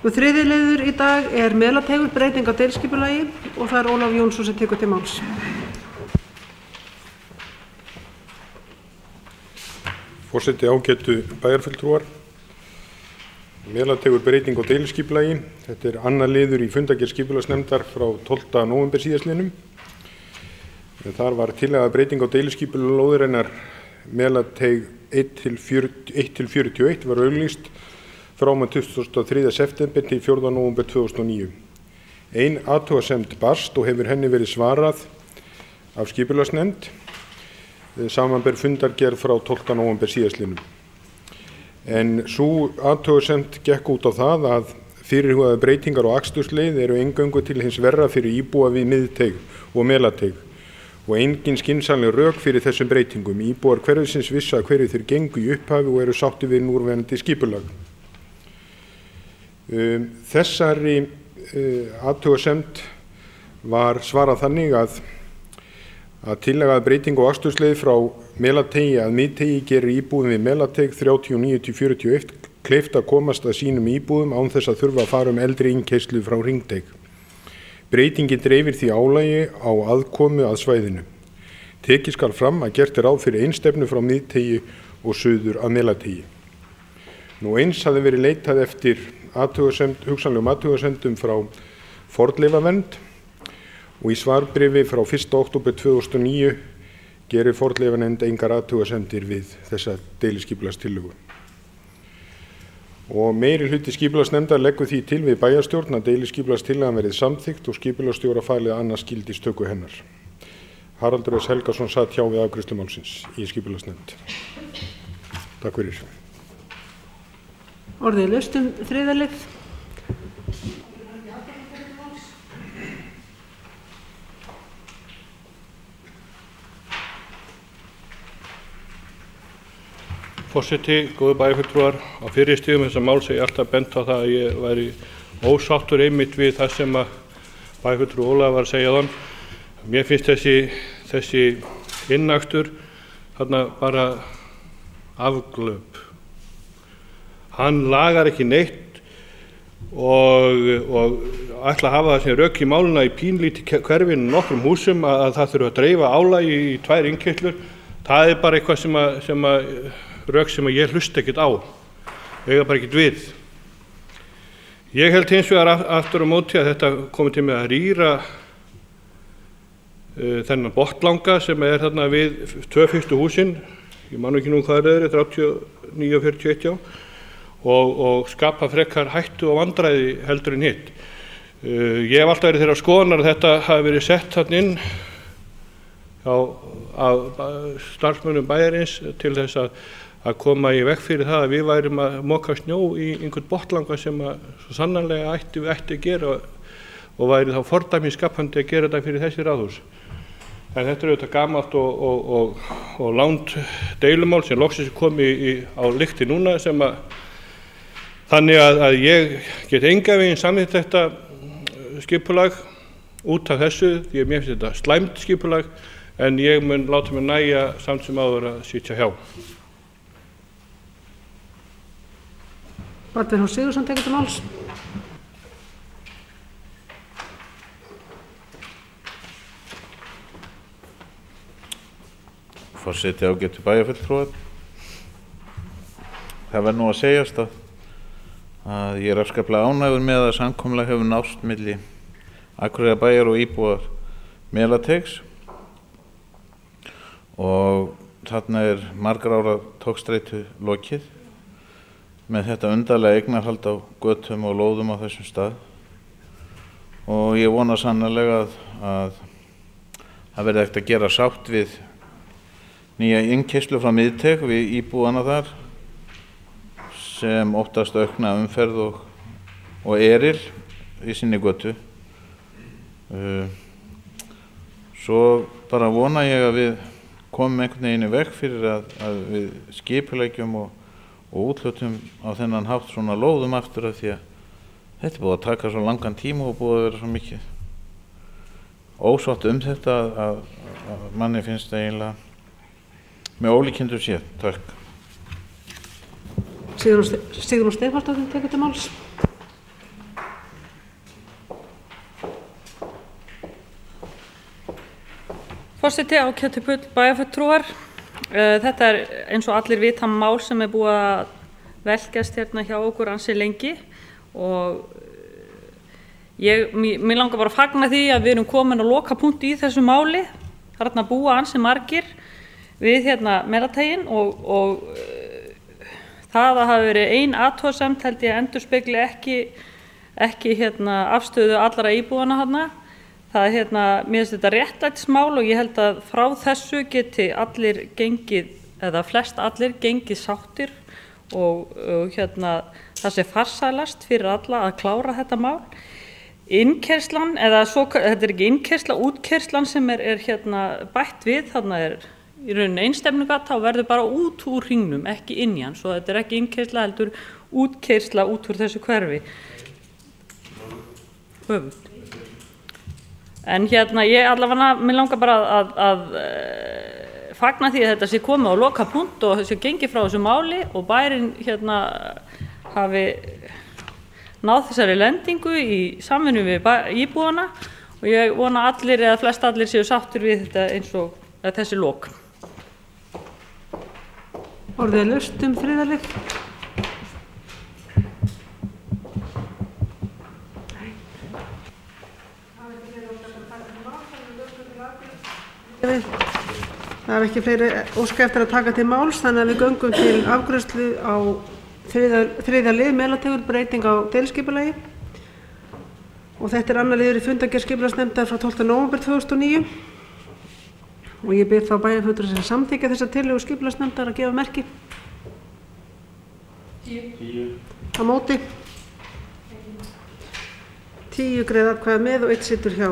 Þriðji liður í dag Melateigur, breyting á deiliskipulagi og það Ólafur Jónsson sem tekur til máls. Forseti, ágætu bæjarfulltrúar. Melateigur, breyting á deiliskipulagi. Þetta annar liður í fundargerð skipulagsnefndar frá 12. nóvember síðastliðnum. Þar var tillaga breyting á deiliskipulagi lóðarinnar Melateig 1-41 var auglýst frá og með 23. september til 4. nóvember 2009. Ein athugasemd barst og hefur henni verið svarað af skipulagsnefnd samanber fundargerð frá 12. nóvember síðastliðnum. En sú athugasemd gekk út á það að fyrirhugaðar breytingar á akstursleið eru eingöngu til hins verra fyrir íbúa við Miðteig og Melateig og engin skynsamleg rök fyrir þessum breytingum. Íbúar hverfisins vissa hverju þeir gengu í upphafi og eru sátti við núverandi skipulag. Þessari athugasemd var svarað þannig að tillaga breyting á akstursleið frá Melateigi að Miðteigi gerir íbúðum við Melateig 39-41 kleift að komast að sínum íbúðum án þess að þurfa að fara eldri innkeyrslu frá Hringteig. Breytingin dreifir því álagi á aðkomu að svæðinu. Tekið skal fram að gert ráð fyrir einstefnu frá Miðteigi og suður að Melateigi. Nú eins hafði verið leitað eftir hugsanlegum athugasemdum frá fornleifavernd og í svarbréfi frá 1. október 2009 gerir fornleifanefnd engar athugasemdir við þessa deiliskipulagstillögu. Og meiri hluti skipulagsnefndar leggur því til við bæjarstjórn að deiliskipulagstillagan verið samþykkt og skipulagsstjóra falið að annast gildistöku hennar. Haraldur S. Helgason sat hjá við afgreiðslu málsins í skipulagsnefnd. Takk fyrir. Orðið laust þriðja lið. Forseti, góðu bæjarfulltrúar, á fyrri stigum þessa máls hef ég alltaf bent á það að ég væri ósáttur einmitt við það sem að bæjarfulltrúi Ólafur var að segja þann. Mér finnst þessi innakstur þarna bara afglöp. Hann lagar ekki neitt og ætla að hafa það sem rök í máluna í pínlíti hverfinu nokkrum húsum að það þurfa að dreifa álagi í 2 innkeyslur. Það bara eitthvað sem rök sem ég hlusta ekkert á, eiga bara ekkert við. Ég held hins vegar aftur á móti að þetta komið til með að rýra þennan botnlanga sem þarna við 2 fyrstu húsin, ég man ekki nú hvað það 39 og 41 og skapa frekar hættu og vandræði heldur en hitt. Ég hef alltaf verið þeirra skoðunar að þetta hafi verið sett þarna inn af starfsmönnum bæjarins til þess að koma í veg fyrir það að við værum að moka snjó í einhvern botnlanga sem svo sannarlega ætti að gera og væri þá fordæmisskapandi að gera þetta fyrir þessi ráðhús. En þetta auðvitað gamalt og langt deilumál sem loksins komið á lykti núna sem þannig að ég get engan veginn samþykkt þetta skipulag út af þessu því að mér finnst þetta slæmt skipulag en ég mun láta mig nægja samt sem áður að sitja hjá. Baldvin H. Sigurðsson tekur til máls. Forseti, ágætu bæjarfulltrúar. Það verður nú að segjast að ég afskaplega ánægður með að samkomulag hefur nást milli Akureyrarbæjar og íbúa Melateigs og þarna margra ára togstreitu lokið með þetta undarlega eignarhald á götum og lóðum á þessum stað og ég vona sannarlega að það verði hægt að gera sátt við nýja innkeyrslu frá Miðteig við íbúana þar sem óttast aukna umferð og eril í sinni götu. Svo bara vona ég að við komum einhvern veginn í veg fyrir að við skipuleggjum og úthlutum á þennan hátt svona lóðum aftur af því að þetta búið að taka svo langan tíma og búið að vera svo mikið ósátt þetta að manni finnst það eiginlega með ólíkindum séð. Takk. Sigrún Stefánsdóttir tekur til máls. Forseti, ágætu bæjarfulltrúar. Þetta eins og allir vita mál sem búið að velkjast hérna hjá okkur ansi lengi og mér langar bara að fagna því að við erum komin að lokapunkti í þessu máli. Þarna búa ansi margir við hérna Melateiginn og það að hafa verið ein athugasemd held ég endurspegli ekki hérna afstöðu allra íbúanna þarna. Það mér finnst þetta réttlætismál og ég held að frá þessu geti allir gengið, eða flest allir gengið sáttir og það sé farsælast fyrir alla að klára þetta mál. Innkeyrslan, eða þetta ekki innkeyrsla, útkeyrslan sem hérna bætt við, þarna í rauninni einstefnugata og verður bara út úr hringnum, ekki inn í hann, svo þetta ekki innkeyrsla heldur útkeyrsla út úr þessu hverfi. Öfugt. En hérna ég allavega, mér langar bara að fagna því að þetta sé komið á lokapunkt og þessi gengi frá þessu máli og bærinn hérna hafi náð þessari lendingu í samvinnu við íbúana og ég vona allir eða flest allir séu sáttir við þetta eins og þessi lok. Orðið laust þriðja lið. Það ekki fleiri óska eftir að taka til máls, þannig að við göngum til afgreiðslu á þriðja lið, Melateigul, breyting á deiliskipulagi. Og þetta annar liður í fundargerð skipulagsnefndar frá 12. nóvember 2009. Og ég bið þá bæjarfulltrúa sem samþykkja þessa tillögu skipulagsnefndar að gefa merki. 10. Á móti. 10 greiða atkvæði með og 1 situr hjá.